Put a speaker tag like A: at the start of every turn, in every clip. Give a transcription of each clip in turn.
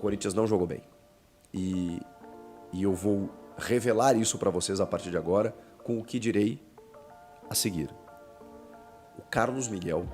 A: Corinthians não jogou bem. E eu vou revelar isso para vocês a partir de agora com o que direi a seguir. O Carlos Miguel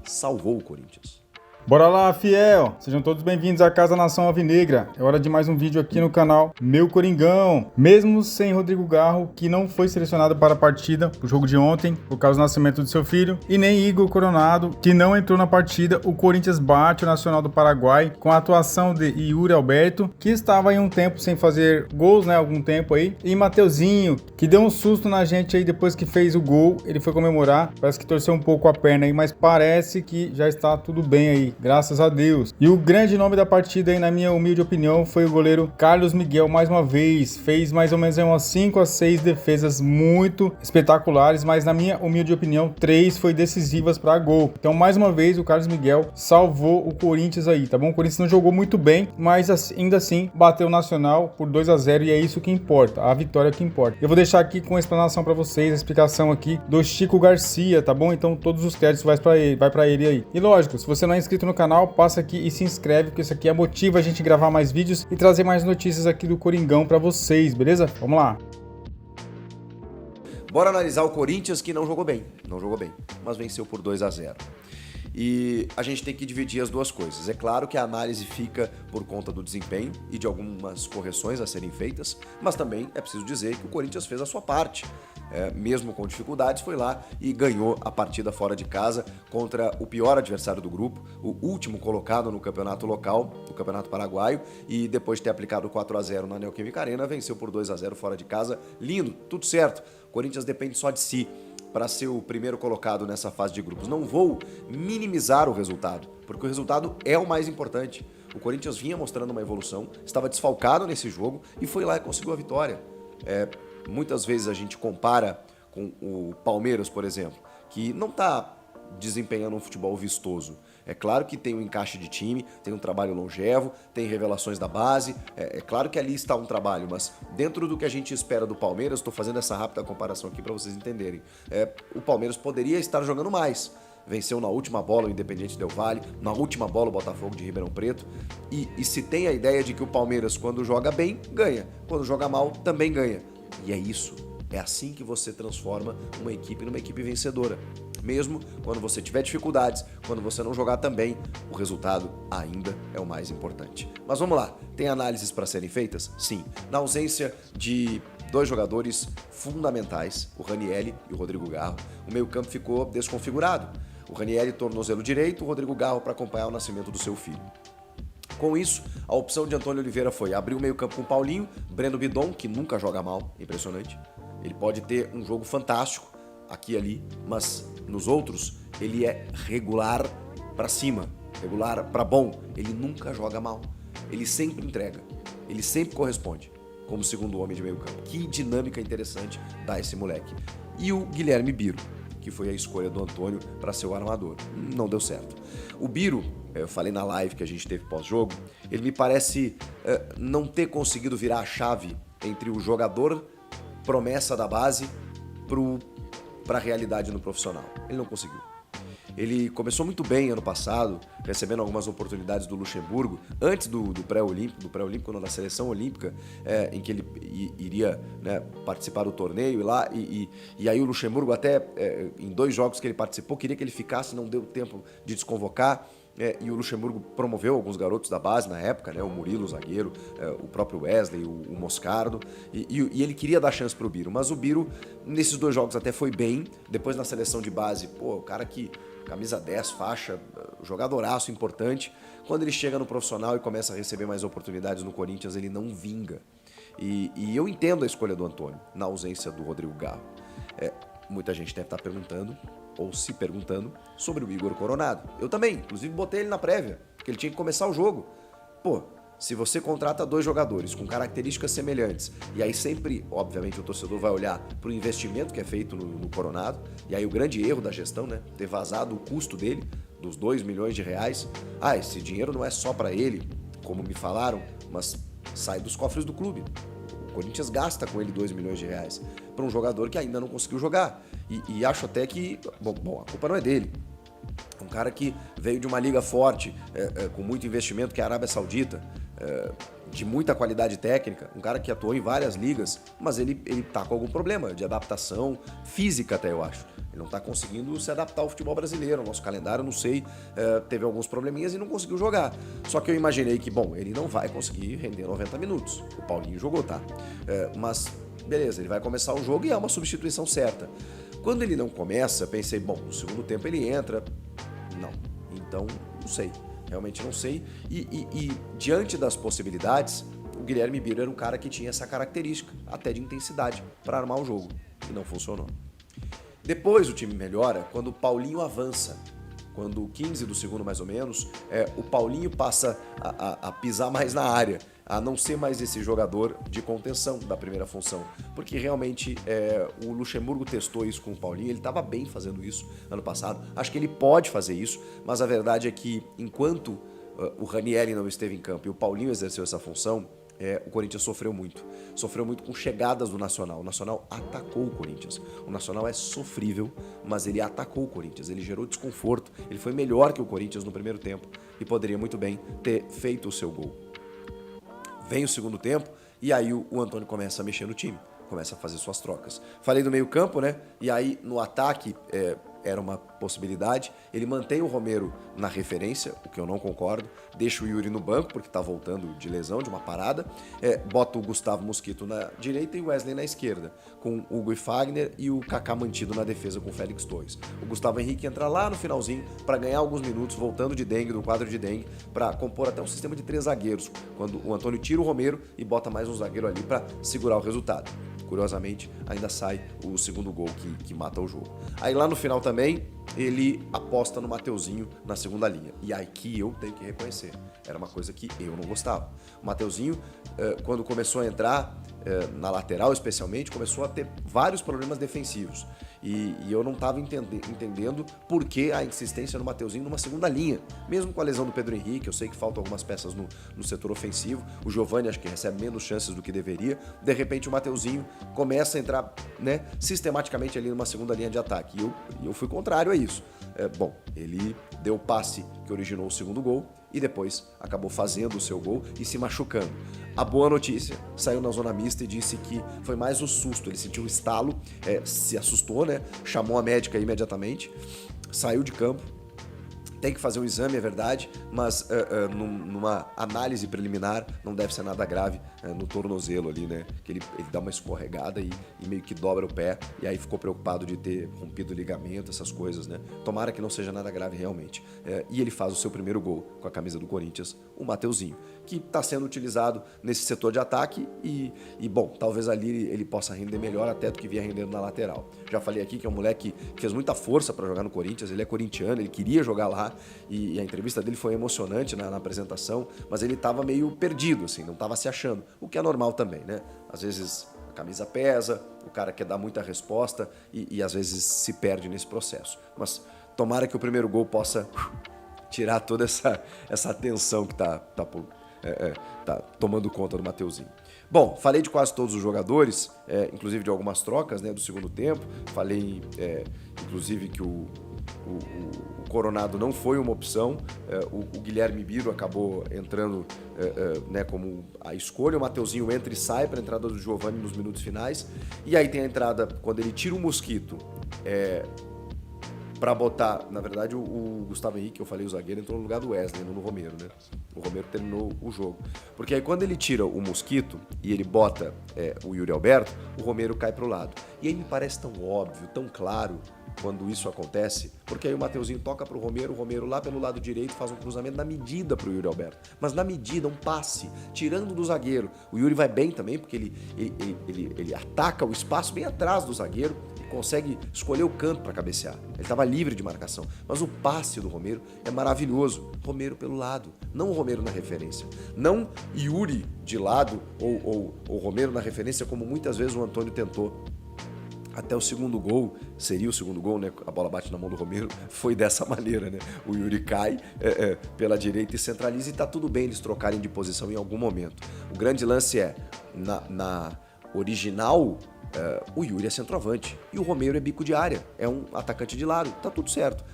A: salvou o Corinthians.
B: Bora lá, fiel! Sejam todos bem-vindos à Casa Nação Alvinegra. É hora de mais um vídeo aqui no canal Meu Coringão. Mesmo sem Rodrigo Garro, que não foi selecionado para a partida, o jogo de ontem, por causa do nascimento do seu filho, e nem Igor Coronado, que não entrou na partida, o Corinthians bate o Nacional do Paraguai com a atuação de Yuri Alberto, que estava aí um tempo sem fazer gols, né? Algum tempo aí. E Mateuzinho, que deu um susto na gente aí depois que fez o gol. Ele foi comemorar, parece que torceu um pouco a perna aí, mas parece que já está tudo bem aí. Graças a Deus. E o grande nome da partida aí, na minha humilde opinião, foi o goleiro Carlos Miguel, mais uma vez. Fez mais ou menos umas 5 a 6 defesas muito espetaculares, mas na minha humilde opinião, 3 foi decisivas para gol. Então, mais uma vez, o Carlos Miguel salvou o Corinthians aí, tá bom? O Corinthians não jogou muito bem, mas ainda assim bateu o Nacional por 2 a 0 e é isso que importa, a vitória que importa. Eu vou deixar aqui com a explanação para vocês, a explicação aqui do Chico Garcia, tá bom? Então, todos os créditos vai para ele aí. E lógico, se você não é inscrito no canal, passa aqui e se inscreve, porque isso aqui motiva a gente a gravar mais vídeos e trazer mais notícias aqui do Coringão pra vocês, beleza? Vamos lá!
A: Bora analisar o Corinthians, que não jogou bem, mas venceu por 2 a 0. E a gente tem que dividir as duas coisas. É claro que a análise fica por conta do desempenho e de algumas correções a serem feitas, mas também é preciso dizer que o Corinthians fez a sua parte. Mesmo com dificuldades, foi lá e ganhou a partida fora de casa contra o pior adversário do grupo, o último colocado no campeonato local, no campeonato paraguaio, e depois de ter aplicado 4 a 0 na Neoquímica Arena, venceu por 2 a 0 fora de casa. Lindo, tudo certo. O Corinthians depende só de si para ser o primeiro colocado nessa fase de grupos. Não vou minimizar o resultado, porque o resultado é o mais importante. O Corinthians vinha mostrando uma evolução, estava desfalcado nesse jogo e foi lá e conseguiu a vitória. Muitas vezes a gente compara com o Palmeiras, por exemplo, que não está desempenhando um futebol vistoso. É claro que tem um encaixe de time, tem um trabalho longevo, tem revelações da base, é claro que ali está um trabalho, mas dentro do que a gente espera do Palmeiras, estou fazendo essa rápida comparação aqui para vocês entenderem, o Palmeiras poderia estar jogando mais. Venceu na última bola o Independiente Del Valle, na última bola o Botafogo de Ribeirão Preto, e se tem a ideia de que o Palmeiras, quando joga bem, ganha, quando joga mal, também ganha. E é isso, é assim que você transforma uma equipe numa equipe vencedora. Mesmo quando você tiver dificuldades, quando você não jogar tão bem, o resultado ainda é o mais importante. Mas vamos lá, tem análises para serem feitas? Sim. Na ausência de 2 jogadores fundamentais, o Ranieri e o Rodrigo Garro, o meio-campo ficou desconfigurado. O Ranieri tornozelo direito, o Rodrigo Garro para acompanhar o nascimento do seu filho. Com isso, a opção de Antônio Oliveira foi abrir o meio-campo com Paulinho, Breno Bidon, que nunca joga mal, impressionante. Ele pode ter um jogo fantástico aqui e ali, mas nos outros ele é regular para cima, regular para bom. Ele nunca joga mal, ele sempre entrega, ele sempre corresponde como segundo homem de meio-campo. Que dinâmica interessante dá esse moleque. E o Guilherme Biro, que foi a escolha do Antônio para ser o armador. Não deu certo. O Biro, eu falei na live que a gente teve pós-jogo, ele me parece não ter conseguido virar a chave entre o jogador promessa da base para a realidade no profissional. Ele não conseguiu. Ele começou muito bem ano passado, recebendo algumas oportunidades do Luxemburgo, antes do pré-olímpico, não, da seleção olímpica, em que ele iria, né, participar do torneio e aí o Luxemburgo até, em 2 jogos que ele participou, queria que ele ficasse, não deu tempo de desconvocar, e o Luxemburgo promoveu alguns garotos da base na época, né, o Murilo, o zagueiro, o próprio Wesley, o Moscardo, e ele queria dar chance pro Biro, mas o Biro, nesses 2 jogos até foi bem, depois na seleção de base, o cara que camisa 10, faixa, jogadoraço importante. Quando ele chega no profissional e começa a receber mais oportunidades no Corinthians, ele não vinga. E eu entendo a escolha do Antônio, na ausência do Rodrigo Garro. Muita gente deve estar perguntando, ou se perguntando, sobre o Igor Coronado. Eu também, inclusive botei ele na prévia, porque ele tinha que começar o jogo. Se você contrata 2 jogadores com características semelhantes, e aí sempre, obviamente, o torcedor vai olhar para o investimento que é feito no Coronado, e aí o grande erro da gestão, né, ter vazado o custo dele, dos 2 milhões de reais. Esse dinheiro não é só para ele, como me falaram, mas sai dos cofres do clube. O Corinthians gasta com ele 2 milhões de reais para um jogador que ainda não conseguiu jogar. E acho até que, bom, a culpa não é dele. Um cara que veio de uma liga forte, com muito investimento, que é a Arábia Saudita, de muita qualidade técnica, um cara que atuou em várias ligas, mas ele tá com algum problema de adaptação física até, eu acho. Ele não tá conseguindo se adaptar ao futebol brasileiro, ao nosso calendário, não sei, teve alguns probleminhas e não conseguiu jogar. Só que eu imaginei que, bom, ele não vai conseguir render 90 minutos. O Paulinho jogou, tá? Mas, beleza, ele vai começar o jogo e é uma substituição certa. Quando ele não começa, pensei, bom, no segundo tempo ele entra. Não, então não sei, realmente não sei. E diante das possibilidades, o Guilherme Biro era um cara que tinha essa característica, até de intensidade, para armar o jogo, e não funcionou. Depois o time melhora quando o Paulinho avança. Quando 15 do segundo mais ou menos, o Paulinho passa a pisar mais na área, a não ser mais esse jogador de contenção da primeira função. Porque realmente o Luxemburgo testou isso com o Paulinho, ele estava bem fazendo isso ano passado. Acho que ele pode fazer isso, mas a verdade é que enquanto o Ranieri não esteve em campo e o Paulinho exerceu essa função, o Corinthians sofreu muito. Sofreu muito com chegadas do Nacional. O Nacional atacou o Corinthians. O Nacional é sofrível, mas ele atacou o Corinthians. Ele gerou desconforto. Ele foi melhor que o Corinthians no primeiro tempo e poderia muito bem ter feito o seu gol. Vem o segundo tempo e aí o Antônio começa a mexer no time. Começa a fazer suas trocas. Falei do meio campo, né? E aí no ataque era uma possibilidade. Ele mantém o Romero na referência, o que eu não concordo. Deixa o Yuri no banco, porque tá voltando de lesão, de uma parada. Bota o Gustavo Mosquito na direita e o Wesley na esquerda, com o Hugo e Fagner e o Kaká mantido na defesa com o Félix Torres. O Gustavo Henrique entra lá no finalzinho para ganhar alguns minutos, voltando de dengue, do quadro de dengue, para compor até um sistema de 3 zagueiros, quando o Antônio tira o Romero e bota mais um zagueiro ali para segurar o resultado. Curiosamente, ainda sai o segundo gol que mata o jogo. Aí lá no final também, ele aposta no Mateuzinho na segunda linha. E aí que eu tenho que reconhecer, era uma coisa que eu não gostava. O Mateuzinho, quando começou a entrar, na lateral especialmente, começou a ter vários problemas defensivos. E eu não estava entendendo por que a insistência no Mateuzinho numa segunda linha. Mesmo com a lesão do Pedro Henrique, eu sei que faltam algumas peças no setor ofensivo. O Giovani acho que recebe menos chances do que deveria. De repente o Mateuzinho começa a entrar, né, sistematicamente ali numa segunda linha de ataque. E eu fui contrário a isso. Bom, ele deu o passe que originou o segundo gol e depois acabou fazendo o seu gol e se machucando. A boa notícia, saiu na zona mista e disse que foi mais o susto, ele sentiu um estalo, se assustou, né? Chamou a médica imediatamente, saiu de campo. Tem que fazer um exame, é verdade, mas numa análise preliminar não deve ser nada grave no tornozelo ali, né? Que ele dá uma escorregada e meio que dobra o pé, e aí ficou preocupado de ter rompido o ligamento, essas coisas, né? Tomara que não seja nada grave realmente. E ele faz o seu primeiro gol com a camisa do Corinthians, o Mateuzinho, que está sendo utilizado nesse setor de ataque e, bom, talvez ali ele possa render melhor até do que vinha rendendo na lateral. Já falei aqui que é um moleque que fez muita força para jogar no Corinthians, ele é corintiano, ele queria jogar lá, e a entrevista dele foi emocionante na apresentação, mas ele estava meio perdido, assim, não estava se achando, o que é normal também, né? Às vezes a camisa pesa, o cara quer dar muita resposta e às vezes se perde nesse processo. Mas tomara que o primeiro gol possa tirar toda essa tensão que tá tomando conta do Mateuzinho. Bom, falei de quase todos os jogadores, inclusive de algumas trocas, né, do segundo tempo. Falei, inclusive, que o Coronado não foi uma opção, o Guilherme Biro acabou entrando né, como a escolha, o Mateuzinho entra e sai para a entrada do Giovani nos minutos finais, e aí tem a entrada, quando ele tira o Mosquito, para botar, na verdade, o Gustavo Henrique, eu falei o zagueiro, entrou no lugar do Wesley, não no Romero, né? O Romero terminou o jogo. Porque aí quando ele tira o Mosquito e ele bota o Yuri Alberto, o Romero cai pro lado. E aí me parece tão óbvio, tão claro quando isso acontece, porque aí o Mateuzinho toca pro Romero, o Romero lá pelo lado direito faz um cruzamento na medida pro Yuri Alberto. Mas na medida, um passe, tirando do zagueiro. O Yuri vai bem também, porque ele ataca o espaço bem atrás do zagueiro, consegue escolher o canto para cabecear. Ele estava livre de marcação. Mas o passe do Romero é maravilhoso. Romero pelo lado, não o Romero na referência. Não Yuri de lado ou Romero na referência, como muitas vezes o Antônio tentou. Até o segundo gol, seria o segundo gol, né? A bola bate na mão do Romero, foi dessa maneira, né? O Yuri cai pela direita e centraliza e tá tudo bem eles trocarem de posição em algum momento. O grande lance na original, o Yuri é centroavante e o Romero é bico de área, é um atacante de lado, tá tudo certo.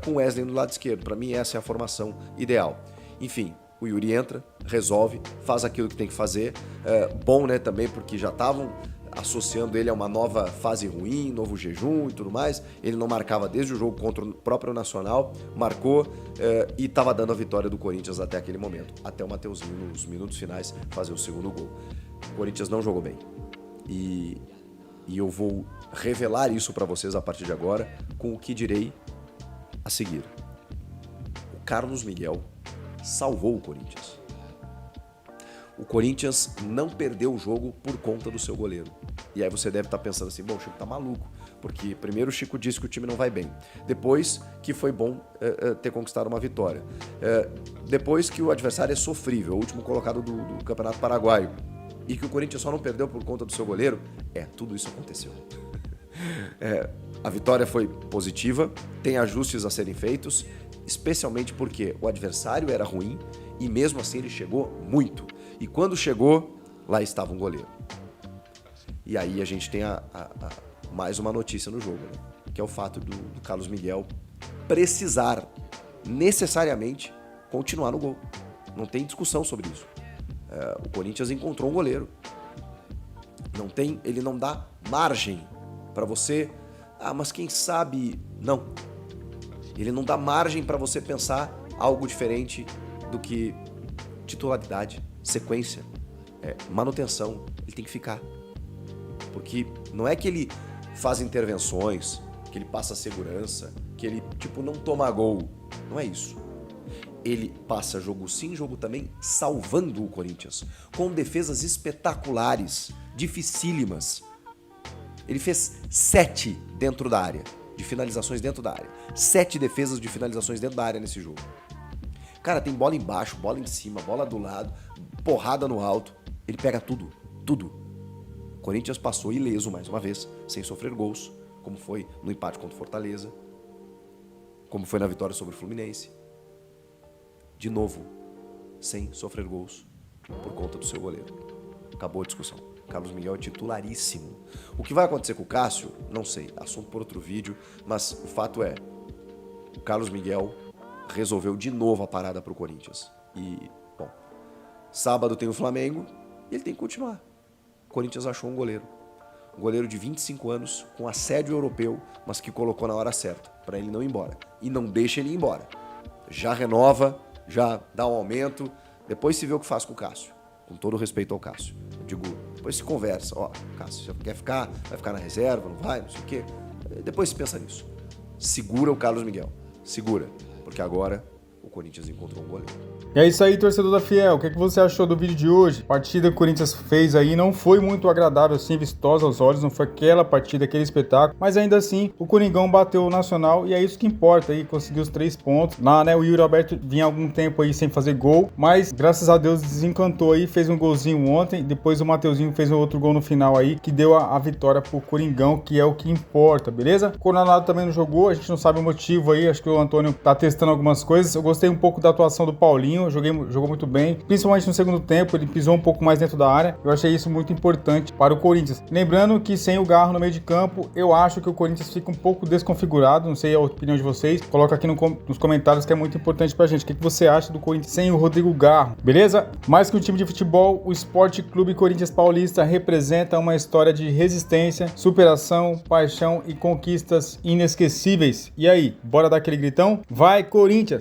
A: com o Wesley no lado esquerdo. Para mim, essa é a formação ideal. Enfim, o Yuri entra, resolve, faz aquilo que tem que fazer. Bom, né, também, porque já estavam associando ele a uma nova fase ruim, novo jejum e tudo mais. Ele não marcava desde o jogo contra o próprio Nacional, marcou e estava dando a vitória do Corinthians até aquele momento. Até o Mateuzinho, nos minutos finais, fazer o segundo gol. O Corinthians não jogou bem. E eu vou revelar isso para vocês a partir de agora com o que direi a seguir. O Carlos Miguel salvou o Corinthians. O Corinthians não perdeu o jogo por conta do seu goleiro. E aí você deve estar pensando assim, bom, o Chico tá maluco, porque primeiro o Chico disse que o time não vai bem, depois que foi bom ter conquistado uma vitória, depois que o adversário é sofrível, o último colocado do Campeonato Paraguaio, e que o Corinthians só não perdeu por conta do seu goleiro, tudo isso aconteceu. A vitória foi positiva, tem ajustes a serem feitos, especialmente porque o adversário era ruim e mesmo assim ele chegou muito. E quando chegou, lá estava um goleiro. E aí a gente tem mais uma notícia no jogo, né? Que é o fato do Carlos Miguel precisar necessariamente continuar no gol. Não tem discussão sobre isso. O Corinthians encontrou um goleiro. Ele não dá margem para você... mas quem sabe... Não. Ele não dá margem para você pensar algo diferente do que titularidade, sequência, manutenção. Ele tem que ficar. Porque não é que ele faz intervenções, que ele passa segurança, que ele, não toma gol. Não é isso. Ele passa jogo sim, jogo também, salvando o Corinthians, com defesas espetaculares, dificílimas. Ele fez 7 dentro da área, de finalizações dentro da área. 7 defesas de finalizações dentro da área nesse jogo. Cara, tem bola embaixo, bola em cima, bola do lado, porrada no alto. Ele pega tudo, tudo. O Corinthians passou ileso mais uma vez, sem sofrer gols, como foi no empate contra o Fortaleza, como foi na vitória sobre o Fluminense. De novo, sem sofrer gols por conta do seu goleiro. Acabou a discussão. Carlos Miguel é titularíssimo. O que vai acontecer com o Cássio, não sei, assunto por outro vídeo, mas o fato é, o Carlos Miguel resolveu de novo a parada para o Corinthians. E, bom, sábado tem o Flamengo e ele tem que continuar. O Corinthians achou um goleiro de 25 anos, com assédio europeu, mas que colocou na hora certa, para ele não ir embora. E não deixa ele ir embora. Já renova, já dá um aumento, depois se vê o que faz com o Cássio. Com todo respeito ao Cássio. Eu digo, depois se conversa. Cássio, você quer ficar? Vai ficar na reserva? Não vai? Não sei o quê. Depois se pensa nisso. Segura o Carlos Miguel. Segura. Porque agora o Corinthians encontrou um goleiro.
B: E é isso aí, torcedor da Fiel. O que você achou do vídeo de hoje? A partida que o Corinthians fez aí não foi muito agradável, assim, vistosa aos olhos. Não foi aquela partida, aquele espetáculo. Mas ainda assim, o Coringão bateu o Nacional e é isso que importa aí. Conseguiu os 3 pontos. Lá, né, o Yuri Alberto vinha há algum tempo aí sem fazer gol. Mas, graças a Deus, desencantou aí. Fez um golzinho ontem. Depois o Mateuzinho fez um outro gol no final aí, que deu a vitória pro Coringão, que é o que importa, beleza? O Coronado também não jogou. A gente não sabe o motivo aí. Acho que o Antônio tá testando algumas coisas. Eu gostei um pouco da atuação do Paulinho. Jogou muito bem, principalmente no segundo tempo, ele pisou um pouco mais dentro da área. Eu achei isso muito importante para o Corinthians. Lembrando que sem o Garro no meio de campo, eu acho que o Corinthians fica um pouco desconfigurado, não sei a opinião de vocês, coloca aqui nos comentários que é muito importante pra gente. O que você acha do Corinthians sem o Rodrigo Garro, beleza? Mais que um time de futebol, o Esporte Clube Corinthians Paulista representa uma história de resistência, superação, paixão e conquistas inesquecíveis. E aí, bora dar aquele gritão? Vai, Corinthians!